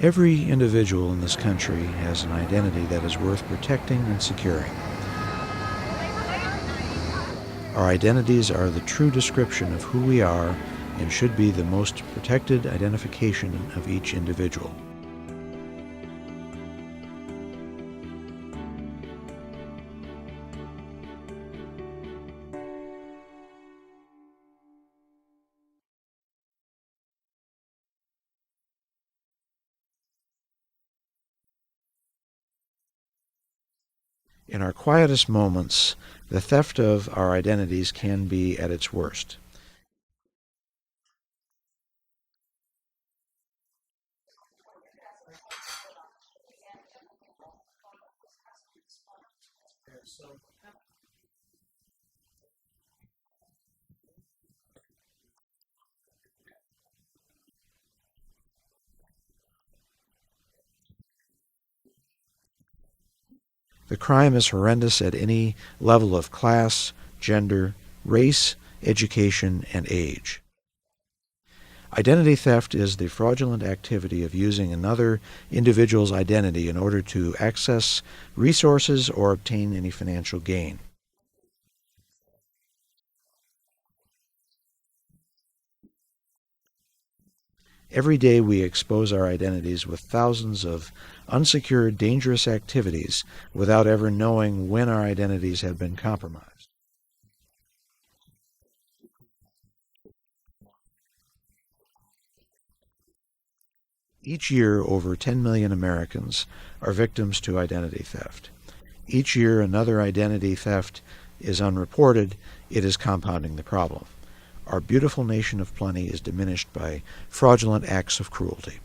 Every individual in this country has an identity that is worth protecting and securing. Our identities are the true description of who we are and should be the most protected identification of each individual. In our quietest moments, the theft of our identities can be at its worst. The crime is horrendous at any level of class, gender, race, education, and age. Identity theft is the fraudulent activity of using another individual's identity in order to access resources or obtain any financial gain. Every day we expose our identities with thousands of unsecured, dangerous activities without ever knowing when our identities have been compromised. Each year, over 10 million Americans are victims to identity theft. Each year, another identity theft is unreported. It is compounding the problem. Our beautiful nation of plenty is diminished by fraudulent acts of cruelty.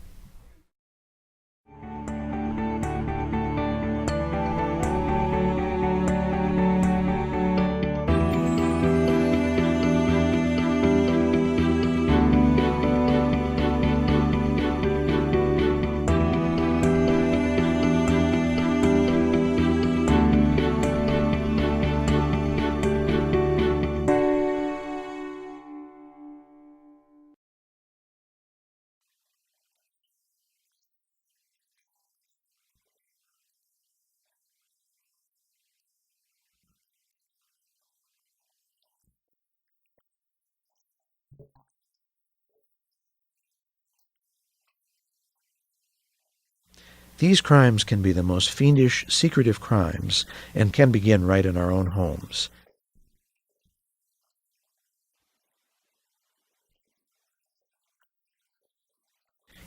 These crimes can be the most fiendish, secretive crimes and can begin right in our own homes.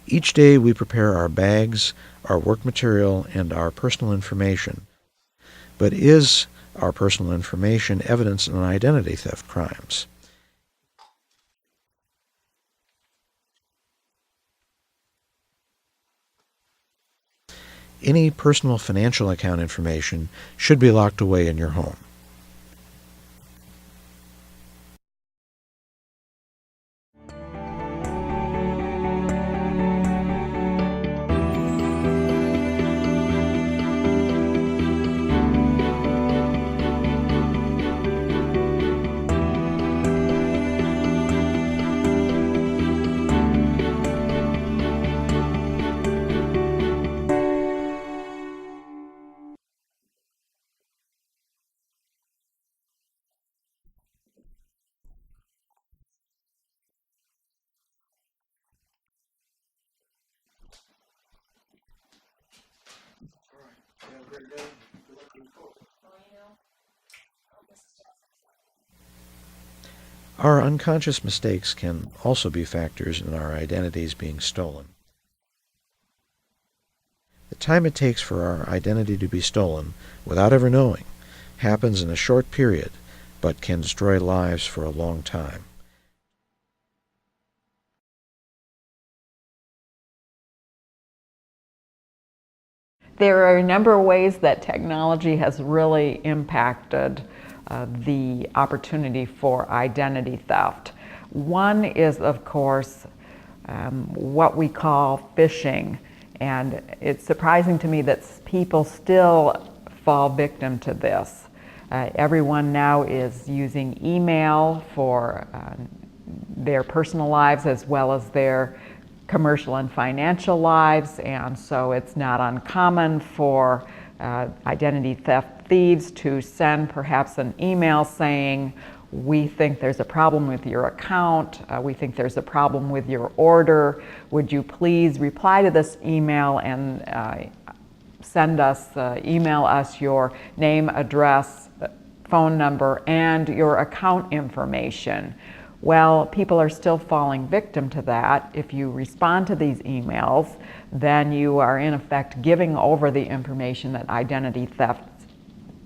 Each day we prepare our bags, our work material, and our personal information. But is our personal information evidence in identity theft crimes? Any personal financial account information should be locked away in your home. Our unconscious mistakes can also be factors in our identities being stolen. The time it takes for our identity to be stolen, without ever knowing, happens in a short period, but can destroy lives for a long time. There are a number of ways that technology has really impacted the opportunity for identity theft. One is, of course, what we call phishing. And it's surprising to me that people still fall victim to this. Everyone now is using email for their personal lives as well as their commercial and financial lives, and so it's not uncommon for identity theft thieves to send perhaps an email saying, we think there's a problem with your account, we think there's a problem with your order, would you please reply to this email and email us your name, address, phone number, and your account information. Well, people are still falling victim to that. If you respond to these emails, then you are in effect giving over the information that identity theft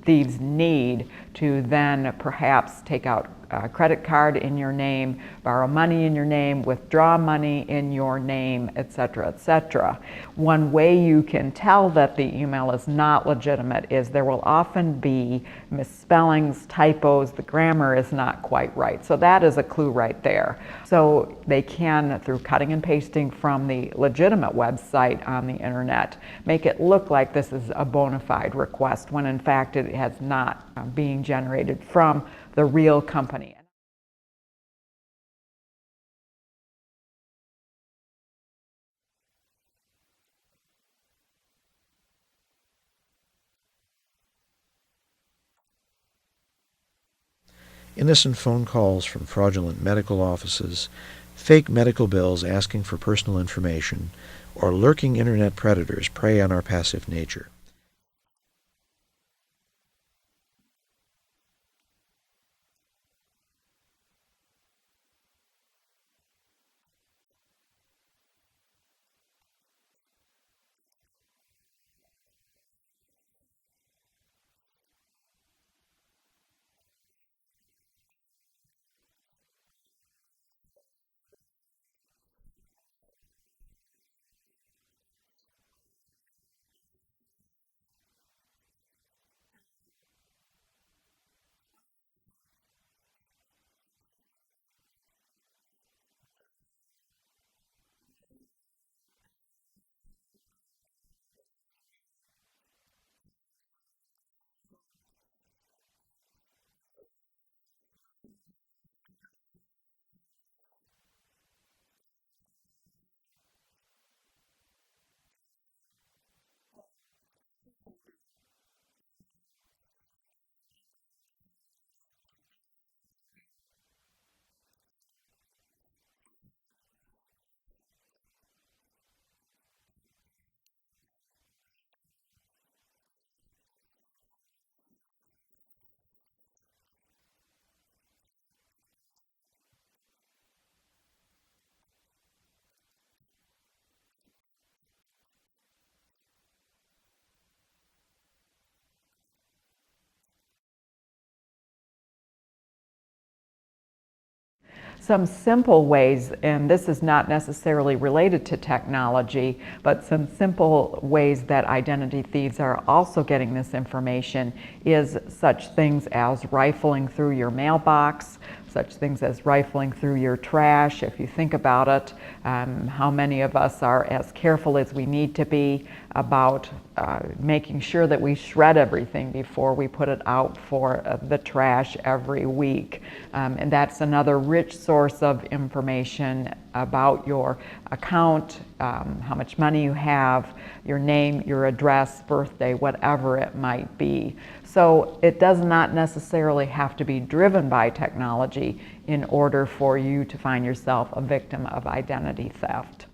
thieves need to then perhaps take out a credit card in your name, borrow money in your name, withdraw money in your name, etc., etc. One way you can tell that the email is not legitimate is there will often be misspellings, typos, the grammar is not quite right. So that is a clue right there. So they can, through cutting and pasting from the legitimate website on the internet, make it look like this is a bona fide request when in fact it has not being generated from the real company. Innocent phone calls from fraudulent medical offices, fake medical bills asking for personal information, or lurking internet predators prey on our passive nature. Some simple ways, and this is not necessarily related to technology, but some simple ways that identity thieves are also getting this information is such things as rifling through your mailbox, such things as rifling through your trash. If you think about it, how many of us are as careful as we need to be about making sure that we shred everything before we put it out for the trash every week. And that's another rich source of information about your account, how much money you have, your name, your address, birthday, whatever it might be. So it does not necessarily have to be driven by technology in order for you to find yourself a victim of identity theft.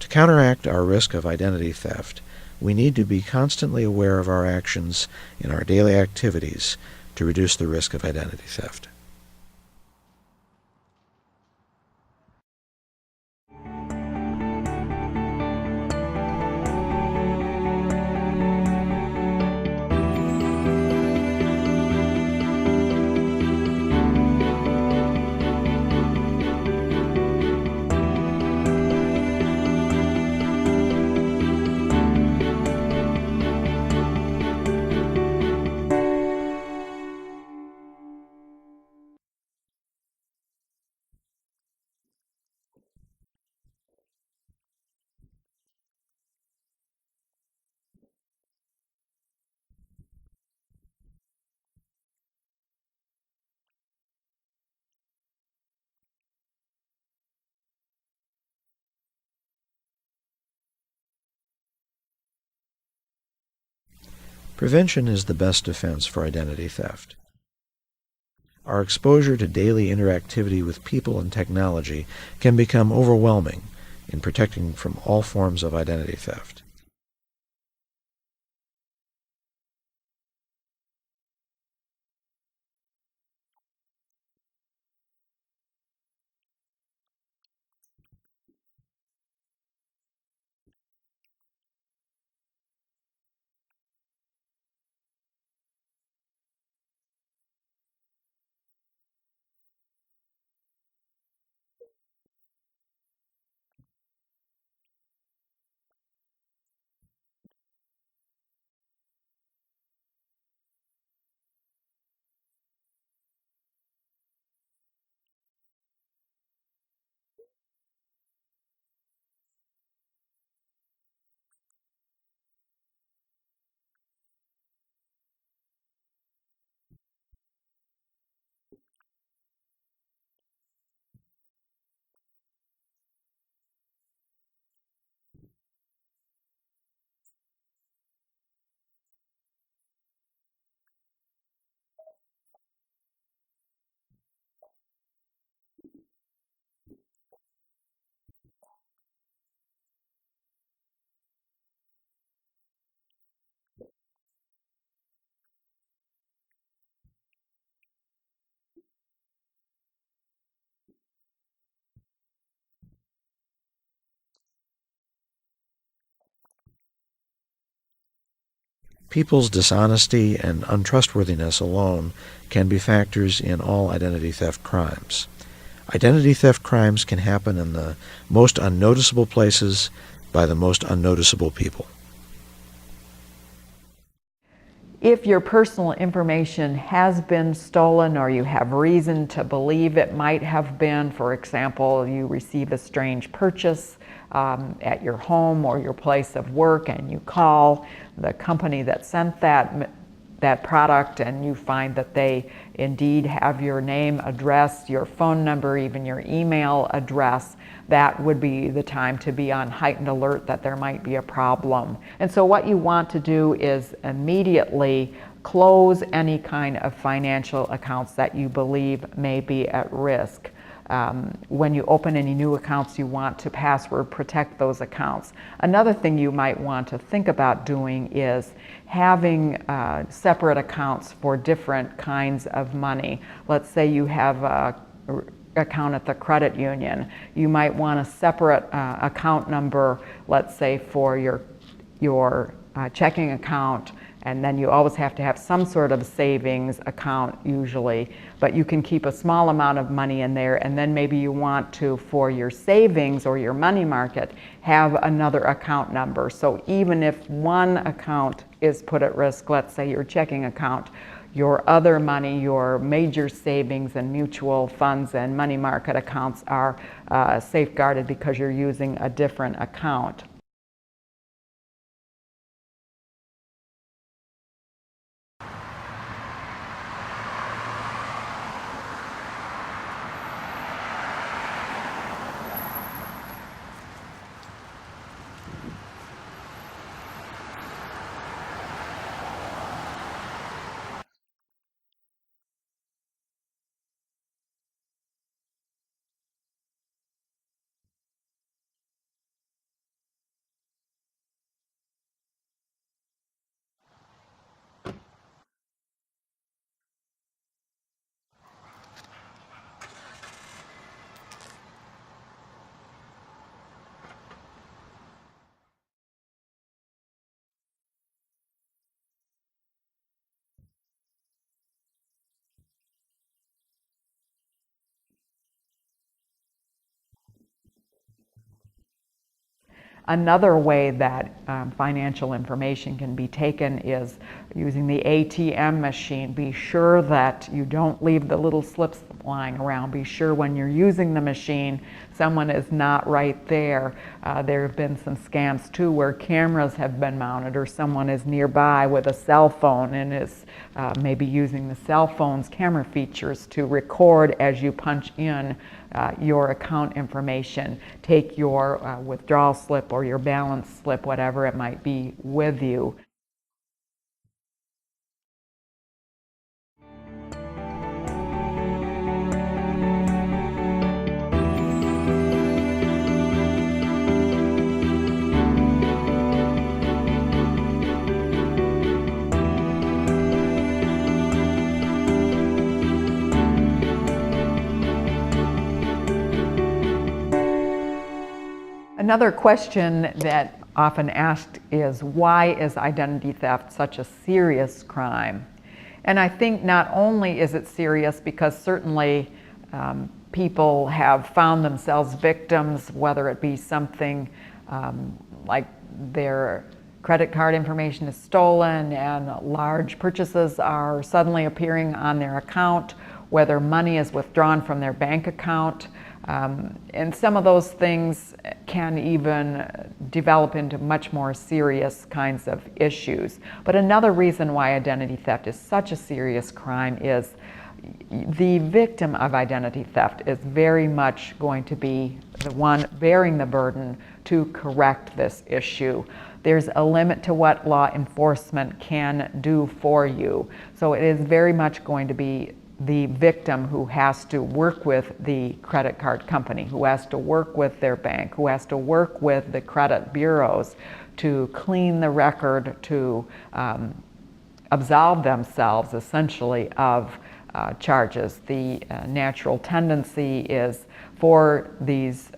To counteract our risk of identity theft, we need to be constantly aware of our actions in our daily activities to reduce the risk of identity theft. Prevention is the best defense for identity theft. Our exposure to daily interactivity with people and technology can become overwhelming in protecting from all forms of identity theft. People's dishonesty and untrustworthiness alone can be factors in all identity theft crimes. Identity theft crimes can happen in the most unnoticeable places by the most unnoticeable people. If your personal information has been stolen or you have reason to believe it might have been, for example, you receive a strange purchase at your home or your place of work and you call the company that sent that product and you find that they indeed have your name, address, your phone number, even your email address, that would be the time to be on heightened alert that there might be a problem. And so what you want to do is immediately close any kind of financial accounts that you believe may be at risk. When you open any new accounts, you want to password protect those accounts. Another thing you might want to think about doing is having separate accounts for different kinds of money. Let's say you have a account at the credit union. You might want a separate account number, let's say for your checking account, and then you always have to have some sort of savings account usually, but you can keep a small amount of money in there, and then maybe you want to, for your savings or your money market, have another account number. So even if one account is put at risk, let's say your checking account, your other money, your major savings and mutual funds and money market accounts are safeguarded because you're using a different account. Another way that financial information can be taken is using the ATM machine. Be sure that you don't leave the little slips lying around. Be sure when you're using the machine, someone is not right there. There have been some scams too where cameras have been mounted or someone is nearby with a cell phone and is maybe using the cell phone's camera features to record as you punch in your account information. Take your withdrawal slip or your balance slip, whatever it might be, with you. Another question that often asked is, why is identity theft such a serious crime? And I think not only is it serious because certainly people have found themselves victims, whether it be something like their credit card information is stolen and large purchases are suddenly appearing on their account, whether money is withdrawn from their bank account. And some of those things can even develop into much more serious kinds of issues. But another reason why identity theft is such a serious crime is the victim of identity theft is very much going to be the one bearing the burden to correct this issue. There's a limit to what law enforcement can do for you. So it is very much going to be the victim who has to work with the credit card company, who has to work with their bank, who has to work with the credit bureaus to clean the record, to absolve themselves essentially of charges. The natural tendency is for these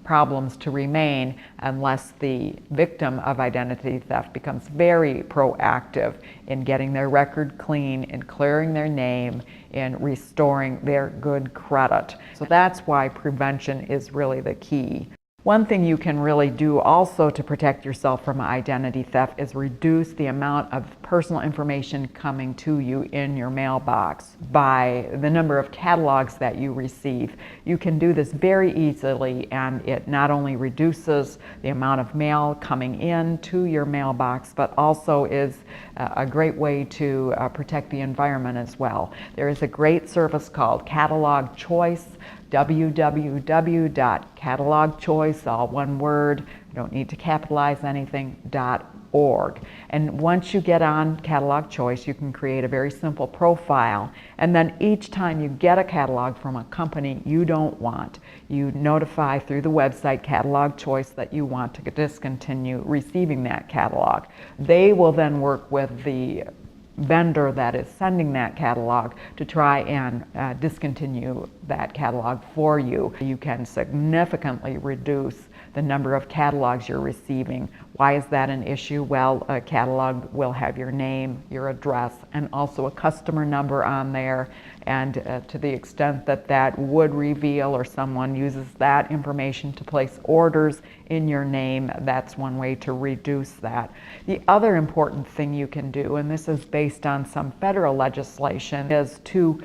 problems to remain unless the victim of identity theft becomes very proactive in getting their record clean, in clearing their name, in restoring their good credit. So that's why prevention is really the key. One thing you can really do also to protect yourself from identity theft is reduce the amount of personal information coming to you in your mailbox by the number of catalogs that you receive. You can do this very easily, and it not only reduces the amount of mail coming in to your mailbox, but also is a great way to protect the environment as well. There is a great service called Catalog Choice, www.catalogchoice, all one word, you don't need to capitalize anything, .org. And once you get on Catalog Choice, you can create a very simple profile, and then each time you get a catalog from a company you don't want, you notify through the website Catalog Choice that you want to discontinue receiving that catalog. They will then work with the vendor that is sending that catalog to try and discontinue that catalog for you. You can significantly reduce the number of catalogs you're receiving. Why is that an issue? Well, a catalog will have your name, your address, and also a customer number on there. And to the extent that that would reveal or someone uses that information to place orders in your name, that's one way to reduce that. The other important thing you can do, and this is based on some federal legislation, is to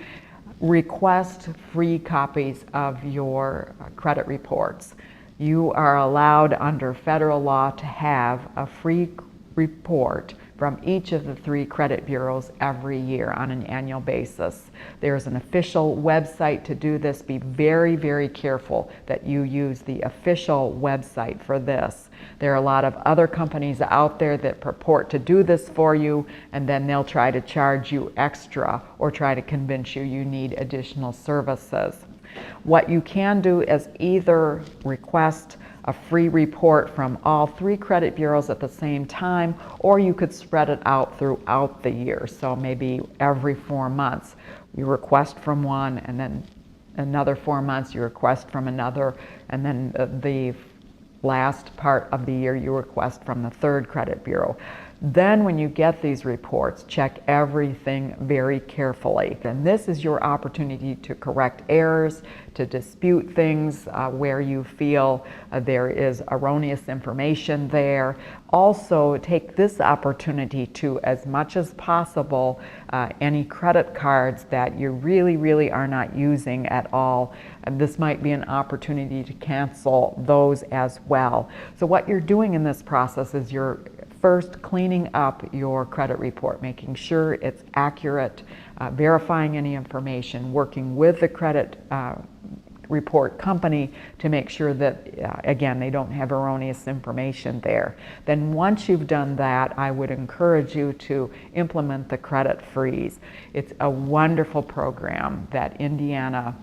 request free copies of your credit reports. You are allowed under federal law to have a free report from each of the 3 credit bureaus every year on an annual basis. There's an official website to do this. Be very, very careful that you use the official website for this. There are a lot of other companies out there that purport to do this for you, and then they'll try to charge you extra or try to convince you you need additional services. What you can do is either request a free report from all 3 credit bureaus at the same time, or you could spread it out throughout the year. So maybe every 4 months you request from one, and then another 4 months you request from another, and then the last part of the year you request from the 3rd credit bureau. Then when you get these reports, check everything very carefully. And this is your opportunity to correct errors, to dispute things where you feel there is erroneous information there. Also, take this opportunity to, as much as possible, any credit cards that you really are not using at all, this might be an opportunity to cancel those as well. So what you're doing in this process is you're first cleaning up your credit report, making sure it's accurate, verifying any information, working with the credit report company to make sure that, again, they don't have erroneous information there. Then once you've done that, I would encourage you to implement the credit freeze. It's a wonderful program that Indiana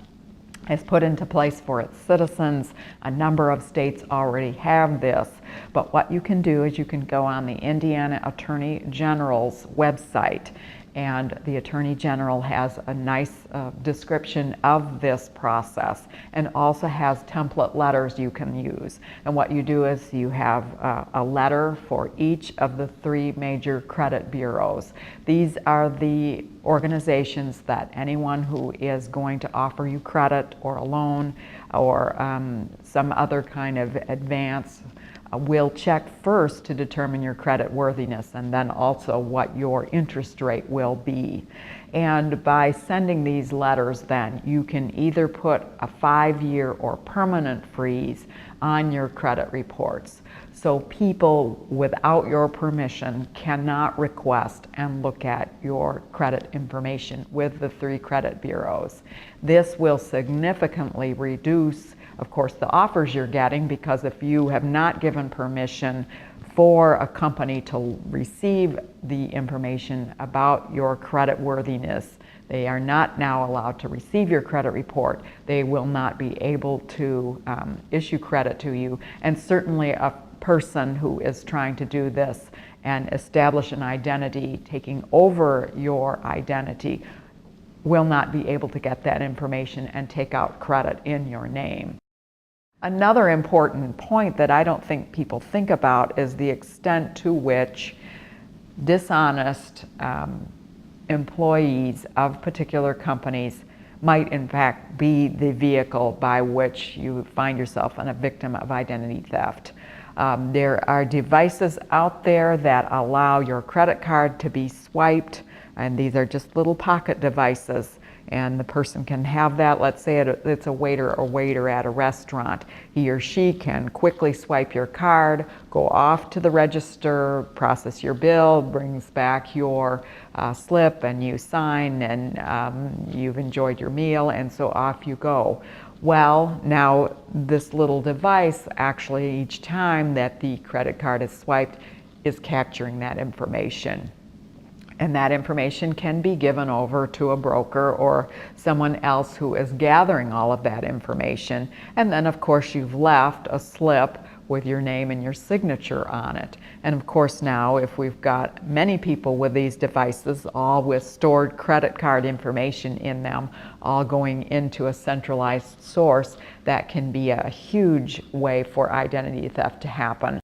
has put into place for its citizens. A number of states already have this, but what you can do is you can go on the Indiana Attorney General's website, and the Attorney General has a nice description of this process and also has template letters you can use. And what you do is you have a letter for each of the 3 major credit bureaus. These are the organizations that anyone who is going to offer you credit or a loan or some other kind of advance will check first to determine your credit worthiness, and then also what your interest rate will be. And by sending these letters, then you can either put a 5-year or permanent freeze on your credit reports. So people without your permission cannot request and look at your credit information with the 3 credit bureaus. This will significantly reduce, of course, the offers you're getting, because if you have not given permission for a company to receive the information about your credit worthiness, they are not now allowed to receive your credit report. They will not be able to issue credit to you. And certainly a person who is trying to do this and establish an identity, taking over your identity, will not be able to get that information and take out credit in your name. Another important point that I don't think people think about is the extent to which dishonest employees of particular companies might in fact be the vehicle by which you find yourself a victim of identity theft. There are devices out there that allow your credit card to be swiped, and these are just little pocket devices, and the person can have that. Let's say it's a waiter or waiter at a restaurant. He or she can quickly swipe your card, go off to the register, process your bill, brings back your slip, and you sign, and you've enjoyed your meal, and so off you go. Well, now this little device actually, each time that the credit card is swiped, is capturing that information. And that information can be given over to a broker or someone else who is gathering all of that information. And then, of course, you've left a slip with your name and your signature on it. And of course, now if we've got many people with these devices, all with stored credit card information in them, all going into a centralized source, that can be a huge way for identity theft to happen.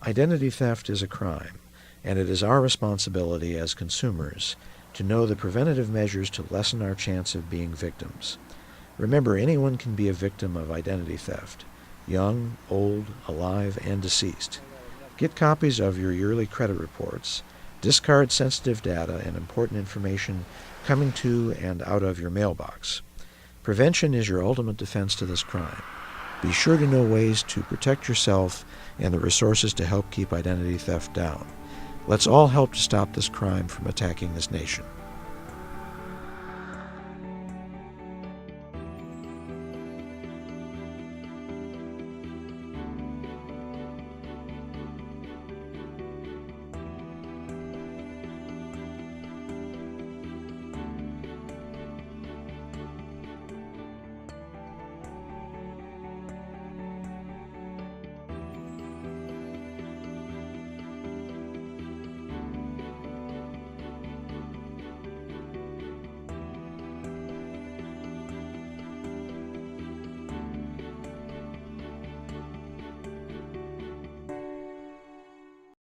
Identity theft is a crime, and it is our responsibility as consumers to know the preventative measures to lessen our chance of being victims. Remember, anyone can be a victim of identity theft, young, old, alive, and deceased. Get copies of your yearly credit reports. Discard sensitive data and important information coming to and out of your mailbox. Prevention is your ultimate defense to this crime. Be sure to know ways to protect yourself and the resources to help keep identity theft down. Let's all help to stop this crime from attacking this nation.